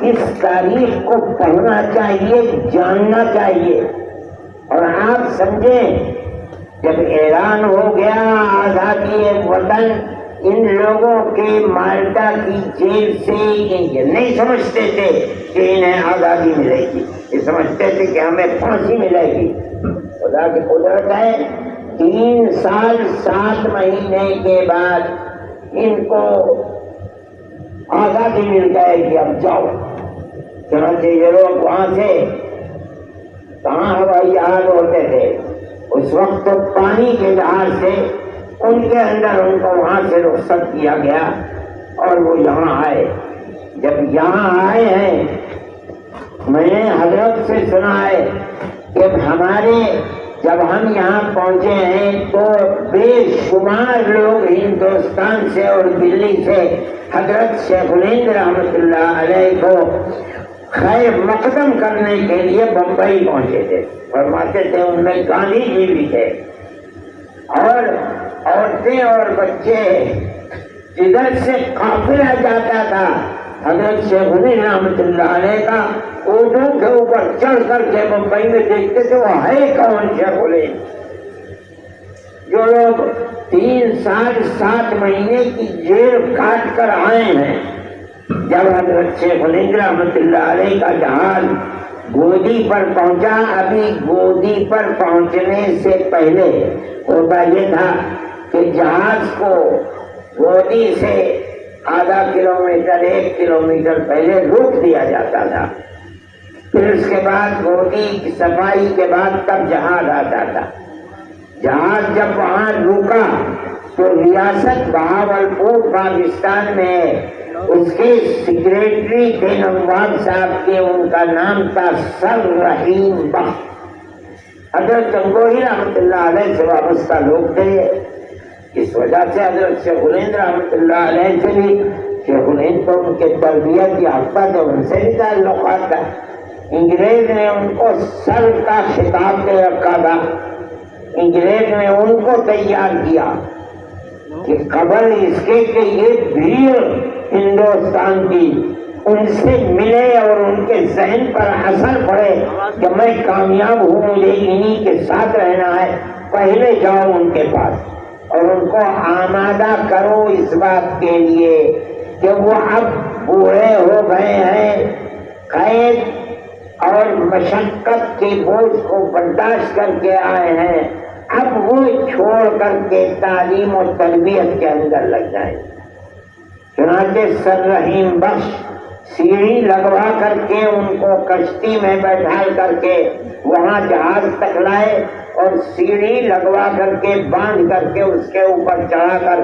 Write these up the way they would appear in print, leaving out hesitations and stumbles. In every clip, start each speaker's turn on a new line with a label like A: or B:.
A: اس تاریخ کو پڑھنا چاہیے، جاننا چاہیے۔ اور آپ سمجھیں جب اعلان ہو گیا آزادی وطن، ان لوگوں کے مالٹا کی جیل سے یہ نہیں سمجھتے تھے کہ انہیں آزادی ملے گی، یہ سمجھتے تھے کہ ہمیں پھانسی ملے گی۔ خدا کی قدرت ہے 3 سال 7 مہینے کے بعد ان کو آزادی مل جائے گی، اب جاؤ۔ چنانچہ یہ لوگ وہاں سے، کہاں ہوائی جہاز ہوتے تھے اس وقت، تو پانی کے جہاز سے ان کے اندر ان کو وہاں سے رخصت کیا گیا اور وہ یہاں آئے۔ جب یہاں آئے ہیں، میں نے حضرت سے سنا ہے کہ جب ہم یہاں پہنچے ہیں تو بے شمار لوگ ہندوستان سے اور دلی سے حضرت شیخ الہند رحمۃ اللہ علیہ کو خیر مقدم کرنے کے لیے بمبئی پہنچے تھے۔ فرماتے تھے ان میں گاندھی جی بھی تھے، اور عورتیں اور بچے، جدھر سے قافلہ جاتا تھا حضرت شیخ الہند رحمۃ اللہ علیہ کا، اونٹوں کے اوپر چڑھ کر کے بمبئی میں دیکھتے تھے وہ ہے کون شیخ الہند۔ جو لوگ 3 سال 7 مہینے کی جیل کاٹ کر آئے ہیں، جب حضرت شیخ الہند رحمۃ اللہ علیہ کا جہاز گودی پر پہنچا، ابھی گودی پر پہنچنے سے پہلے ہوتا یہ تھا کہ جہاز کو گودی سے آدھا کلومیٹر 1 کلومیٹر پہلے روک دیا جاتا تھا، پھر اس کے بعد گودی کی صفائی کے بعد تب جہاز آتا تھا۔ جہاز جب وہاں رکا تو ریاست بہاولپور پاکستان میں اس کے سیکریٹری تھے نواب صاحب کے، ان کا نام تھا سر رحیم بخش۔ حضرت گنگوہی رحمۃ اللہ علیہ سے وابستہ لوگ تھے، اس وجہ سے حضرت شیخ الہند رحمۃ اللہ علیہ سے بھی، شیخ الہند تو ان کے تربیت یافتہ تھے، ان سے بھی تعلقات تھا۔ انگریز نے ان کو سر کا خطاب دے رکھا تھا، انگریز نے ان کو تیار کیا کہ قبل اس کے کہ یہ بھیڑ ہندوستان کی ان سے ملے اور ان کے ذہن پر اثر پڑے کہ میں کامیاب ہوں، مجھے انہی کے ساتھ رہنا ہے، پہلے جاؤ ان کے پاس اور ان کو آمادہ کرو اس بات کے لیے کہ وہ اب بوڑھے ہو گئے ہیں، قید اور مشقت کے بوجھ کو برداشت کر کے آئے ہیں، اب وہ چھوڑ کر کے تعلیم و تربیت کے اندر لگ جائیں۔ چنانچہ سر رحیم بخش سیڑھی لگوا کر کے ان کو کشتی میں بیٹھال کر کے وہاں جہاز تک لائے اور سیڑھی لگوا کر کے باندھ کر کے اس کے اوپر چڑھا کر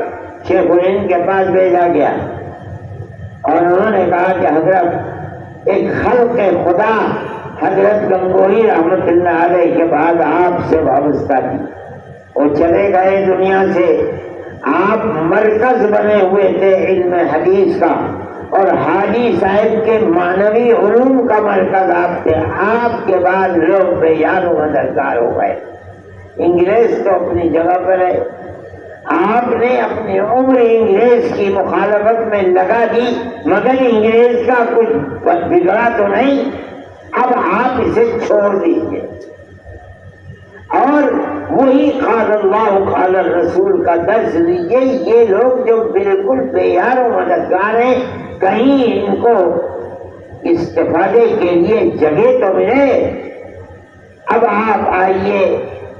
A: شیخ الہند کے پاس بھیجا گیا، اور انہوں نے کہا کہ حضرت ایک خلق خدا حضرت گنگوہی رحمۃ اللہ علیہ کے بعد آپ سے وابستہ تھی، وہ چلے گئے دنیا سے، آپ مرکز بنے ہوئے تھے علم حدیث کا، اور حاجی صاحب کے معنوی علوم کا مرکز آپ تھے، آپ کے بعد لوگ بے یار و مددگار ہو گئے۔ انگریز تو اپنی جگہ پر ہے، آپ نے اپنی عمر انگریز کی مخالفت میں لگا دی، مگر انگریز کا کچھ بگڑا تو نہیں، اب آپ اسے چھوڑ دیجیے اور وہی قال اللہ قال الرسول کا درس لیجیے۔ یہ لوگ جو بالکل بے یار و مددگار ہیں، کہیں ان کو استفادے کے لیے جگہ تو ملے۔ اب آپ آئیے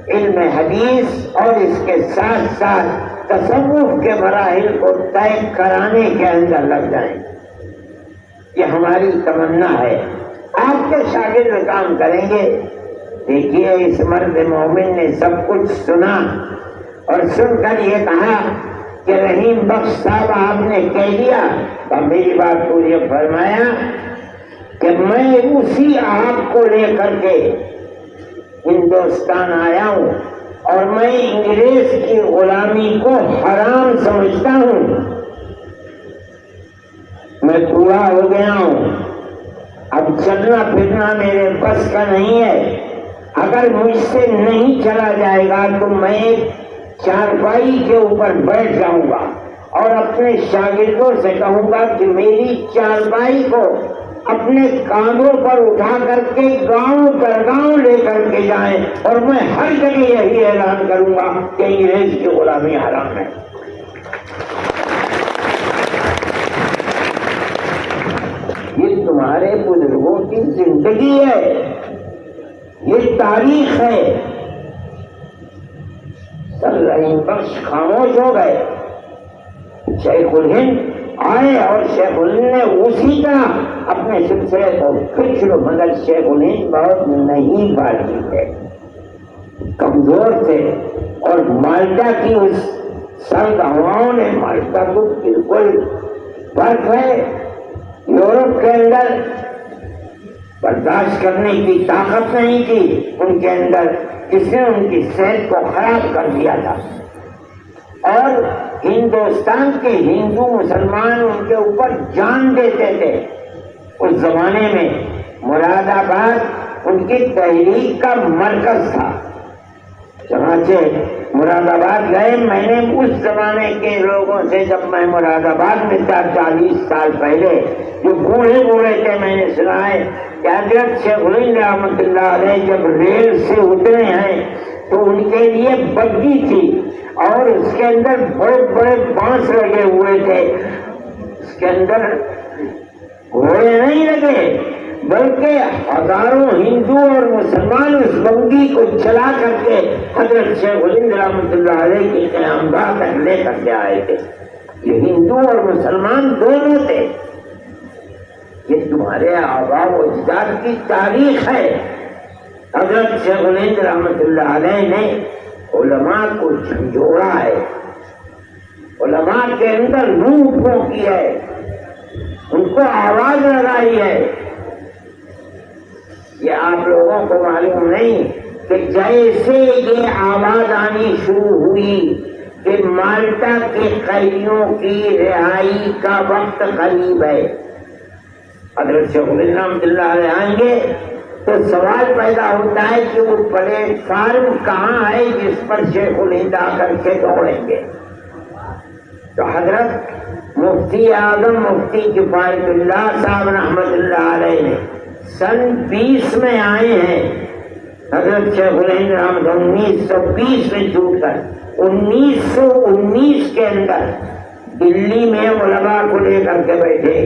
A: علم حدیث اور اس کے ساتھ ساتھ تصوف کے مراحل کو طے کرانے کے اندر لگ جائیں، یہ ہماری تمنا ہے۔ آپ کے شاگرد کام کریں گے۔ دیکھیے اس مرد مومن نے سب کچھ سنا اور سن کر یہ کہا کہ رحیم بخش صاحب آپ نے کہہ دیا، تو میری بات پوری فرمایا کہ میں اسی آپ کو لے کر کے ہندوستان آیا ہوں اور میں انگریز کی غلامی کو حرام سمجھتا ہوں، میں بوڑھا ہو گیا ہوں، اب چلنا پھرنا میرے بس کا نہیں ہے، اگر مجھ سے نہیں چلا جائے گا تو میں ایک چارپائی کے اوپر بیٹھ جاؤں گا اور اپنے شاگردوں سے کہوں گا کہ میری چارپائی کو اپنے کاندھوں پر اٹھا کر کے گاؤں در گاؤں لے کر کے جائیں، اور میں ہر جگہ یہی اعلان کروں گا کہ انگریز کی غلامی حرام ہے۔ یہ تمہارے بزرگوں کی زندگی ہے، یہ تاریخ ہے۔ سر رحیم بخش خاموش ہو گئے، شیخ الہند آئے اور شیخ الہند نے اسی طرح اپنے سلسلے کو پھر شروع، مگر شیخ الہند بہت نہیں بالی تھے، کمزور تھے، اور مالٹا کی اس سرد ہواؤں نے مالٹا کو بالکل برف ہے یورپ کے اندر برداشت کرنے کی طاقت نہیں تھی ان کے اندر، جس نے ان کی صحت کو خراب کر دیا تھا، اور ہندوستان کے ہندو مسلمان ان کے اوپر جان دیتے تھے۔ اس زمانے میں مراد آباد ان کی تحریک کا مرکز تھا، چنانچہ مراد آباد گئے۔ میں نے اس زمانے کے لوگوں سے، جب میں مراد آباد میں تھا 40 سال پہلے، جو بوڑھے بوڑھے تھے، میں نے سنا ہے کہ حضرت شیخ الہند رحمۃ اللہ علیہ جب ریل سے اترے ہیں تو ان کے لیے بگی تھی، اور اس کے اندر بڑے بڑے بانس لگے ہوئے تھے، اس کے اندر گھوڑے نہیں لگے، بلکہ ہزاروں ہندو اور مسلمان اس بگی کو چلا کر کے حضرت شیخ الہند رحمۃ اللہ علیہ کی قیامگاہ تک لے کر کے آئے تھے۔ یہ ہندو اور مسلمان دونوں تھے۔ یہ تمہارے آباء و اجداد کی تاریخ ہے۔ حضرت شیخ الہند رحمۃ اللہ علیہ نے علماء کو جھنجھوڑا ہے، علماء کے اندر روح پھونکی ہے، ان کو آواز لگائی ہے۔ یہ آپ لوگوں کو معلوم نہیں کہ جیسے یہ آواز آنی شروع ہوئی کہ مالٹا کے قیدیوں کی رہائی کا وقت قریب ہے، حضرت شیخ الہند رحمۃ اللہ علیہ آئیں گے تو سوال پیدا ہوتا ہے کہ وہ پلیٹ فارم کہاں ہے جس پر شیخ الہند آ کر کے دوڑیں گے۔ تو حضرت مفتی اعظم مفتی کفایت اللہ صاحب رحمۃ اللہ علیہ نے سن 20 میں آئے ہیں، حضرت شیخ الہند رحمۃ 1920 میں چھوٹ کر 1919 کے اندر دلی میں علماء کو لے کر کے بیٹھے،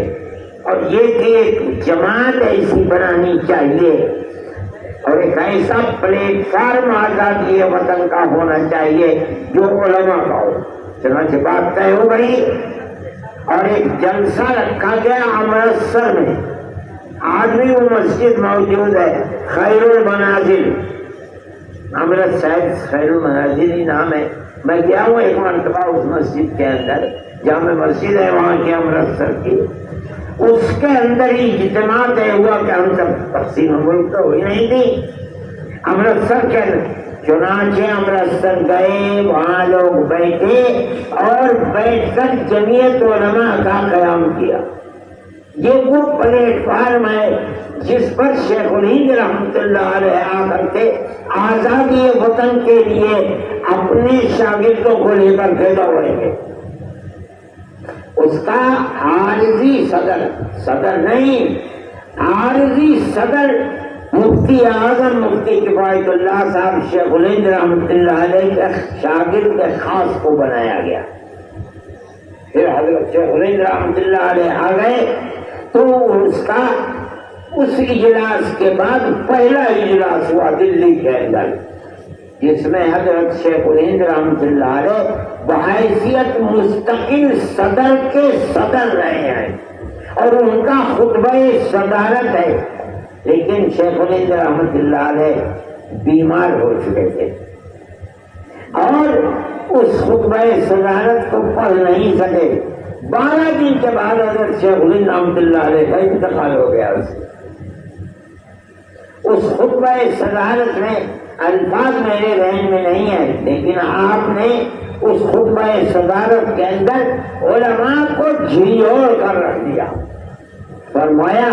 A: اور یہ کہ ایک جماعت ایسی بنانی چاہیے اور ایک ایسا پلیٹ فارم آزادی وطن کا ہونا چاہیے جو علماء کا ہو۔ چنانچہ بات طے ہو گئی اور ایک جلسہ رکھا گیا امرتسر میں۔ آج بھی وہ مسجد موجود ہے، خیر المنازل، امرتسر خیر المنازل ہی نام ہے۔ میں گیا ہوں ایک مرتبہ اس مسجد کے اندر، جامع مسجد ہے وہاں کی امرتسر کی، اس کے اندر ہی اجتماع طے ہوا کہ ہم سب تقسیم ملک تو ہوئی نہیں تھی امرتسر کے اندر۔ چنانچہ امرتسر گئے، وہاں لوگ بیٹھے اور بیٹھ کر جمعیت علماء کا قیام کیا۔ یہ وہ پلیٹ فارم ہے جس پر شیخ الہند رحمۃ اللہ علیہ آ کر کے آزادی وطن کے لیے اپنے شاگردوں کو لے کر کے دوڑیں گے۔ اس کا عارضی صدر نہیں، عارضی صدر مفتی اعظم مفتی کفایت اللہ صاحب شیخ الہند رحمۃ اللہ علیہ کے شاگرد خاص کو بنایا گیا۔ پھر حضرت شیخ الہند رحمۃ اللہ علیہ آ گئے تو اس اجلاس کے بعد پہلا اجلاس ہوا دلی کے اندر، جس میں حضرت شیخ الہند رحمۃ اللہ علیہ بحیثیت مستقل صدر کے صدر رہے ہیں اور ان کا خطبہ صدارت ہے، لیکن شیخ الہند رحمۃ اللہ علیہ بیمار ہو چکے تھے اور اس خطبہ صدارت کو پڑھ نہیں سکے۔ 12 دن کے بعد حضرت شیخ الہند رحمۃ اللہ علیہ کا انتقال ہو گیا۔ اس خطبہ صدارت میں الفاظ میرے ذہن میں نہیں ہے، لیکن آپ نے اس خطبہ صدارت کے اندر علماء کو جھنجھوڑ کر رکھ دیا۔ فرمایا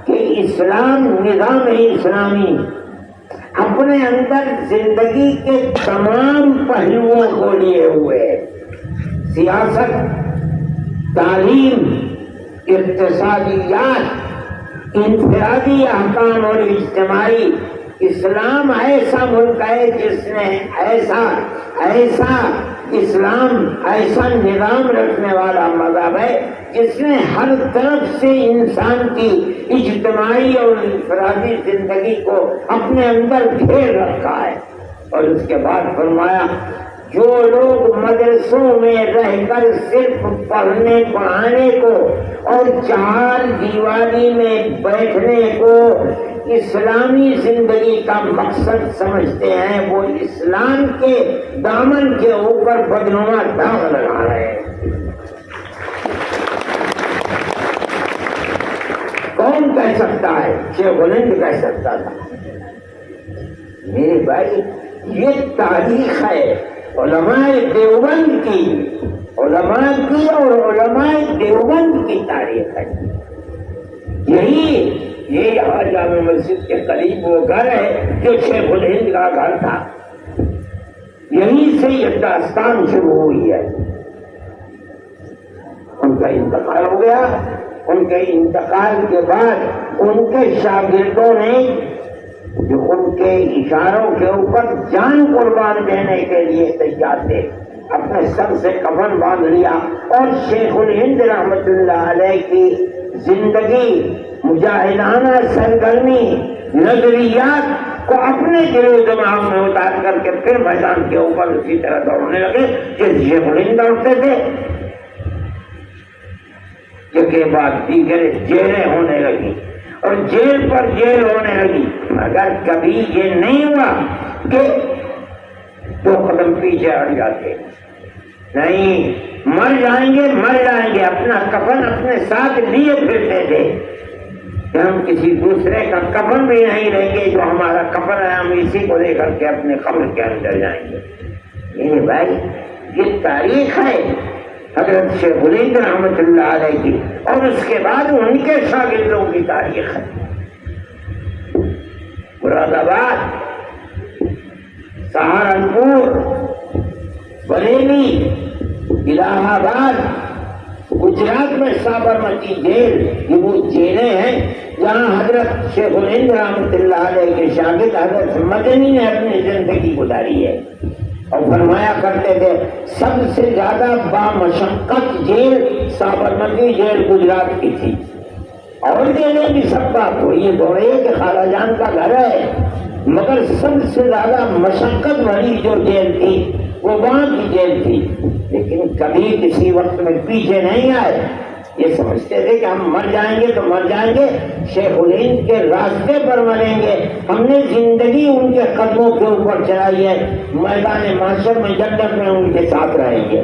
A: کہ اسلام، نظام اسلامی اپنے اندر زندگی کے تمام پہلوؤں کو لیے ہوئے، سیاست، تعلیم، اقتصادیات، انفرادی احکام اور اجتماعی، اسلام ایسا ملک ہے جس نے ایسا اسلام ایسا نظام رکھنے والا مذہب ہے جس نے ہر طرف سے انسان کی اجتماعی اور انفرادی زندگی کو اپنے اندر گھیر رکھا ہے۔ اور اس کے بعد فرمایا جو لوگ مدرسوں میں رہ کر صرف پڑھنے پڑھانے کو اور چار دیواری میں بیٹھنے کو اسلامی زندگی کا مقصد سمجھتے ہیں، وہ اسلام کے دامن کے اوپر بدنما داغ لگا رہے ہیں۔ کون کہہ سکتا ہے؟ شیخ الہند کہہ سکتا تھا۔ میرے بھائی یہ تاریخ ہے علماء دیوبند کی، علماء کی اور علماء دیوبند کی تاریخ ہے۔ یہ یہاں جامع مسجد کے قریب وہ گھر ہے جو شیخ الہند کا گھر تھا، یہیں سے یہ داستان شروع ہوئی ہے۔ ان کا انتقال ہو گیا، ان کے انتقال کے بعد ان کے شاگردوں نے جو ان کے اشاروں کے اوپر جان قربان دینے کے لیے تیار تھے، اپنے سر سے کفن باندھ لیا اور شیخ الہند رحمت اللہ علیہ کی زندگی، مجاہدانہ سرگرمی، نظریات کو اپنے دل و دماغ میں اتار کر کے پھر میدان کے اوپر اسی طرح دوڑنے لگے جیسے شیخ الہند دوڑتے تھے۔ کے بعد دیگر جیلیں ہونے لگی اور جیل پر جیل ہونے لگی، مگر کبھی یہ نہیں ہوا کہ 2 قدم پیچھے ہٹ جاتے، نہیں، مر جائیں گے، اپنا کفن اپنے ساتھ لیے پھرتے تھے کہ ہم کسی دوسرے کا کفن بھی نہیں لیں گے، جو ہمارا کفن ہے ہم اسی کو لے کر کے اپنے قبر کے اندر جائیں گے۔ یہ بھائی یہ تاریخ ہے حضرت شیخ الہند رحمت اللہ علیہ کی، اور اس کے بعد ان کے شاگردوں کی تاریخ ہے۔ مراد آباد، سہارنپور، بریلی، الہ آباد، گجرات میں سابرمتی جیل، یہ وہ جیلیں ہیں جہاں حضرت شیخ الہند رحمت اللہ علیہ کے شاگرد حضرت مدنی نے اپنی زندگی گزاری ہے۔ اور فرمایا کرتے تھے سب سے زیادہ بامشقت جیل سابرمتی جیل گجرات کی تھی، اور جیلیں بھی سب کا یہ دوڑے کہ خالہ جان کا گھر ہے، مگر سب سے زیادہ مشقت بھری جو جیل تھی وہ وہاں کی جیل تھی۔ لیکن کبھی کسی وقت میں پیچھے نہیں آئے، یہ سمجھتے تھے کہ ہم مر جائیں گے تو مر جائیں گے، شیخ الہند کے راستے پر مریں گے، ہم نے زندگی ان کے قدموں کے اوپر چلائی ہے، میدان محشر میں جنت میں ان کے ساتھ رہیں گے۔